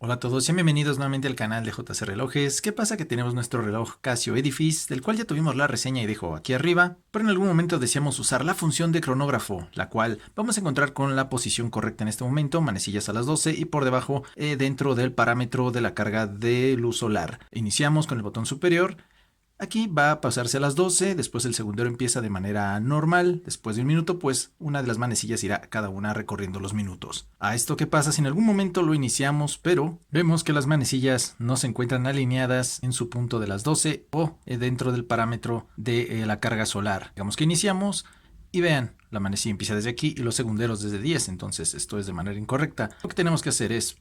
Hola a todos, sean bienvenidos nuevamente al canal de JC Relojes. ¿Qué pasa? Que tenemos nuestro reloj Casio Edifice, del cual ya tuvimos la reseña y dejo aquí arriba, pero en algún momento deseamos usar la función de cronógrafo, la cual vamos a encontrar con la posición correcta en este momento, manecillas a las 12 y por debajo dentro del parámetro de la carga de luz solar. Iniciamos con el botón superior. Aquí va a pasarse a las 12, después el segundero empieza de manera normal, después de un minuto pues una de las manecillas irá cada una recorriendo los minutos. A esto qué pasa si en algún momento lo iniciamos, pero vemos que las manecillas no se encuentran alineadas en su punto de las 12 o dentro del parámetro de la carga solar. Digamos que iniciamos y vean, la manecilla empieza desde aquí y los segunderos desde 10, entonces esto es de manera incorrecta. Lo que tenemos que hacer es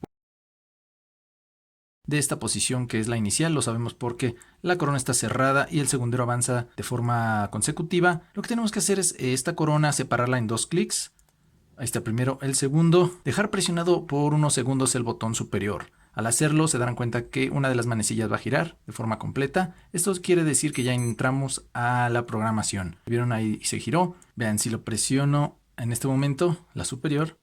de esta posición que es la inicial, lo sabemos porque la corona está cerrada y el segundero avanza de forma consecutiva. Lo que tenemos que hacer es esta corona separarla en dos clics. Ahí está primero el segundo, dejar presionado por unos segundos el botón superior. Al hacerlo se darán cuenta que una de las manecillas va a girar de forma completa. Esto quiere decir que ya entramos a la programación. ¿Vieron ahí? Se giró. Vean, si lo presiono en este momento, la superior,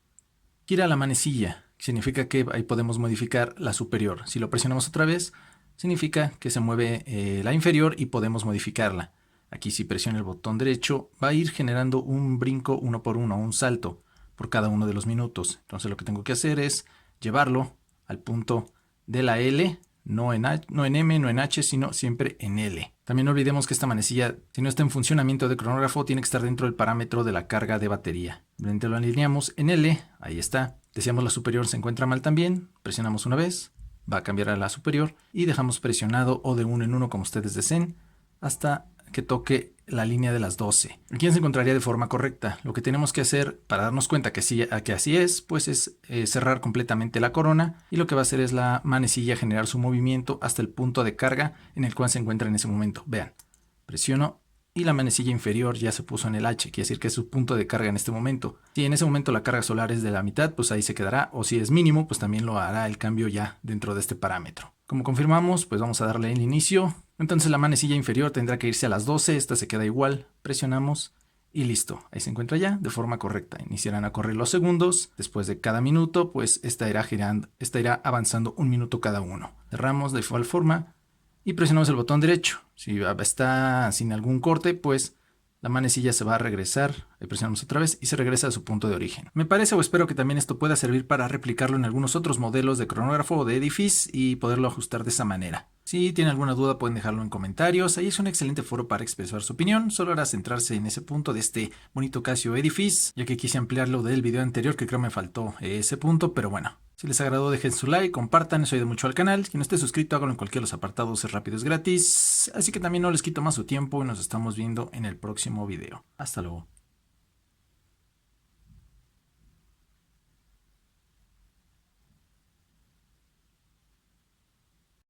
gira la manecilla. Significa que ahí podemos modificar la superior. Si lo presionamos otra vez, significa que se mueve la inferior y podemos modificarla. Aquí si presiono el botón derecho, va a ir generando un brinco uno por uno, un salto por cada uno de los minutos. Entonces lo que tengo que hacer es llevarlo al punto de la L, no en M, no en H, sino siempre en L. También no olvidemos que esta manecilla, si no está en funcionamiento de cronógrafo, tiene que estar dentro del parámetro de la carga de batería. Lo alineamos en L, ahí está. Deseamos la superior se encuentra mal también, presionamos una vez, va a cambiar a la superior y dejamos presionado o de uno en uno como ustedes deseen hasta que toque la línea de las 12. Aquí se encontraría de forma correcta. Lo que tenemos que hacer para darnos cuenta que, que así es, pues es cerrar completamente la corona y lo que va a hacer es la manecilla generar su movimiento hasta el punto de carga en el cual se encuentra en ese momento. Vean, presiono y la manecilla inferior ya se puso en el H, quiere decir que es su punto de carga en este momento. Si en ese momento la carga solar es de la mitad, pues ahí se quedará, o si es mínimo, pues también lo hará el cambio ya dentro de este parámetro. Como confirmamos, pues vamos a darle el inicio. Entonces la manecilla inferior tendrá que irse a las 12, esta se queda igual, presionamos y listo. Ahí se encuentra ya de forma correcta. Iniciarán a correr los segundos, después de cada minuto, pues esta irá avanzando un minuto cada uno. Cerramos de igual forma y presionamos el botón derecho. Si está sin algún corte, pues la manecilla se va a regresar, presionamos otra vez y se regresa a su punto de origen. Me parece o espero que también esto pueda servir para replicarlo en algunos otros modelos de cronógrafo o de Edifice y poderlo ajustar de esa manera. Si tienen alguna duda pueden dejarlo en comentarios, ahí es un excelente foro para expresar su opinión, solo era centrarse en ese punto de este bonito Casio Edifice, ya que quise ampliarlo del video anterior que creo me faltó ese punto, pero bueno. Si les agradó dejen su like, compartan, eso ayuda mucho al canal. Quien no esté suscrito háganlo en cualquiera de los apartados, es rápido, es gratis. Así que también no les quito más su tiempo y nos estamos viendo en el próximo video. Hasta luego.